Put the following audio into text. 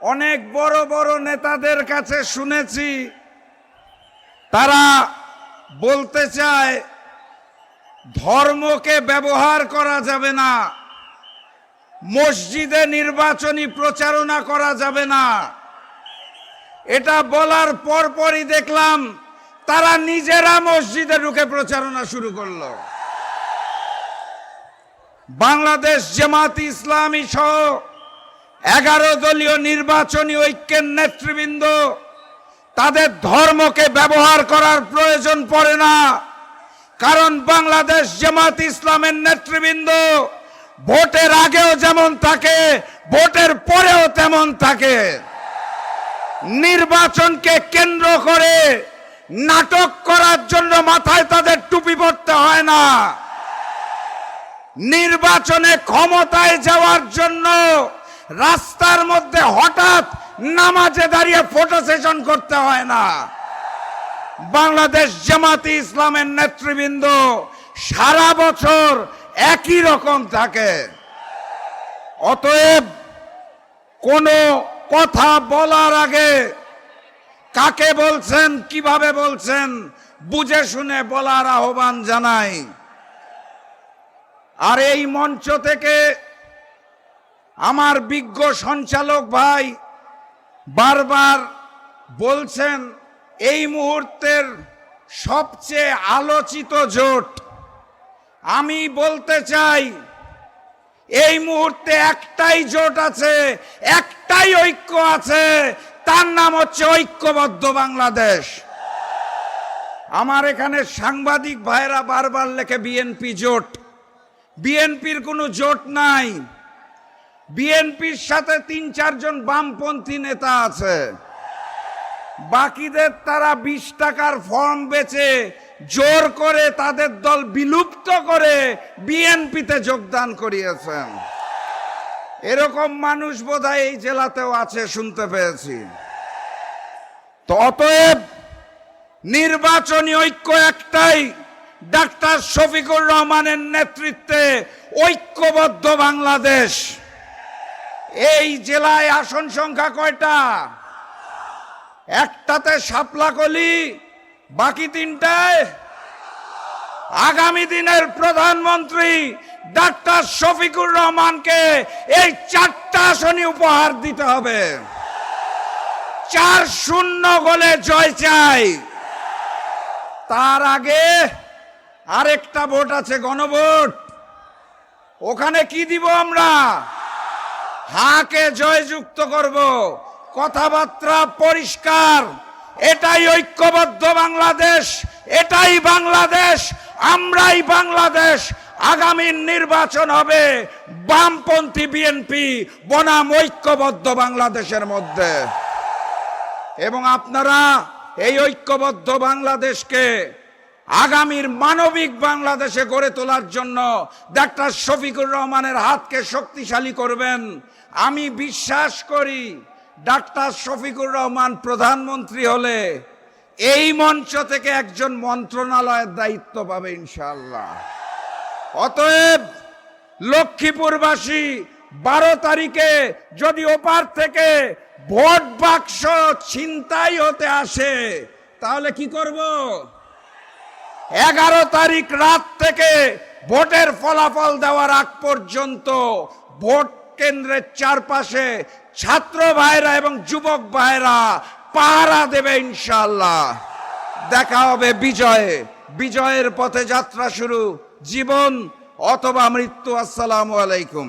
অনেক বড় বড় নেতাদের কাছে শুনেছি তারা বলতে চায় ধর্মকে ব্যবহার করা যাবে না, মসজিদে নির্বাচনী প্রচারণা করা যাবে না। এটা বলার পরপরই দেখলাম তারা নিজেরা মসজিদে ঢুকে প্রচারণা শুরু করলো। বাংলাদেশ জামাত ইসলামী সহ 11 দলীয় নির্বাচনী ঐক্যের নেতৃবৃন্দ তাদের ধর্মকে ব্যবহার করার প্রয়োজন পড়ে না, কারণ বাংলাদেশ জামাত ইসলামের নেতৃবৃন্দ ভোটের আগেও যেমন থাকে, ভোটের পরেও তেমন থাকে। নির্বাচনকে কেন্দ্র করে নাটক করার জন্য মাথায় তাদের টুপি পরতে হয় না, নির্বাচনে ক্ষমতায় যাওয়ার জন্য রাস্তার মধ্যে হঠাৎ নামাজে দাঁড়িয়ে ফটো সেশন করতে হয় না। বাংলাদেশ জামাতে ইসলামের নেতৃবৃন্দ সারা বছর একই রকম থাকে। অতএব কোনো কথা বলার আগে কাকে বলছেন, কিভাবে বলছেন, বুঝে শুনে বলার আহ্বান জানাই। আর এই মঞ্চ থেকে আমার বিজ্ঞ সঞ্চালক ভাই বারবার বলছেন এই মুহূর্তের সবচেয়ে আলোচিত জোট। আমি বলতে চাই এই মুহূর্তে একটাই জোট আছে, একটাই ঐক্য আছে, তার নাম হচ্ছে ঐক্যবদ্ধ বাংলাদেশ। আমার এখানে সাংবাদিক ভাইরা বারবার লেখে বিএনপি জোট। বিএনপির কোনো জোট নাই। বিএনপির সাথে ৩-৪ জন বামপন্থী নেতা আছে, বাকিদের তারা 20 টাকার ফর্ম বেচে জোর করে তাদের দল বিলুপ্ত করে বিএনপিতে যোগদান করিয়েছেন। এরকম মানুষ বোধহয় এই জেলাতেও আছে, শুনতে পেয়েছি। তো অতএব নির্বাচনী ঐক্য একটাই, ডাক্তার শফিকুর রহমানের নেতৃত্বে ঐক্যবদ্ধ বাংলাদেশ। এই জেলায় আসন সংখ্যা কয়টা? একটাতে শাপলাকলি, বাকি 3টায় আগামী দিনের প্রধানমন্ত্রী ডাক্তার শফিকুর রহমানকে এই 4টা আসনই উপহার দিতে হবে। 4-0 গোলে জয় চাই। তার আগে আরেকটা ভোট আছে, গণভোট। ওখানে কি দিব আমরা? হাকে জয়যুক্ত করব। কথাবার্তা পরিষ্কার, এটাই ঐক্যবদ্ধ বাংলাদেশ, এটাই বাংলাদেশ, আমরাই বাংলাদেশ। আগামী নির্বাচন হবে বামপন্থী বিএনপি বনাম ঐক্যবদ্ধ বাংলাদেশের মধ্যে। এবং আপনারা এই ঐক্যবদ্ধ বাংলাদেশকে আগামীর মানবিক বাংলাদেশে গড়ে তোলার জন্য ডাক্তার শফিকুর রহমানের হাতকে শক্তিশালী করবেন। আমি বিশ্বাস করি ডাক্তার শফিকুর রহমান প্রধানমন্ত্রী হলে এই মঞ্চ থেকে একজন মন্ত্রণালয়ের দায়িত্ব পাবে ইনশাআল্লাহ। অতএব লক্ষ্মীপুরবাসী 12 তারিখে যদি ওপার থেকে ভোট বাক্স ছিনতাই হতে আসে তাহলে কি করব? 11 তারিখ রাত থেকে ভোটের ফলাফল দেওয়ার আগ পর্যন্ত ভোট কেন্দ্রের চারপাশে ছাত্র ভাইরা এবং যুবক ভাইরা পাহারা দেবে ইনশাআল্লাহ। দেখা হবে বিজয়ে। বিজয়ের পথে যাত্রা শুরু, জীবন অথবা মৃত্যু। আসসালামু আলাইকুম।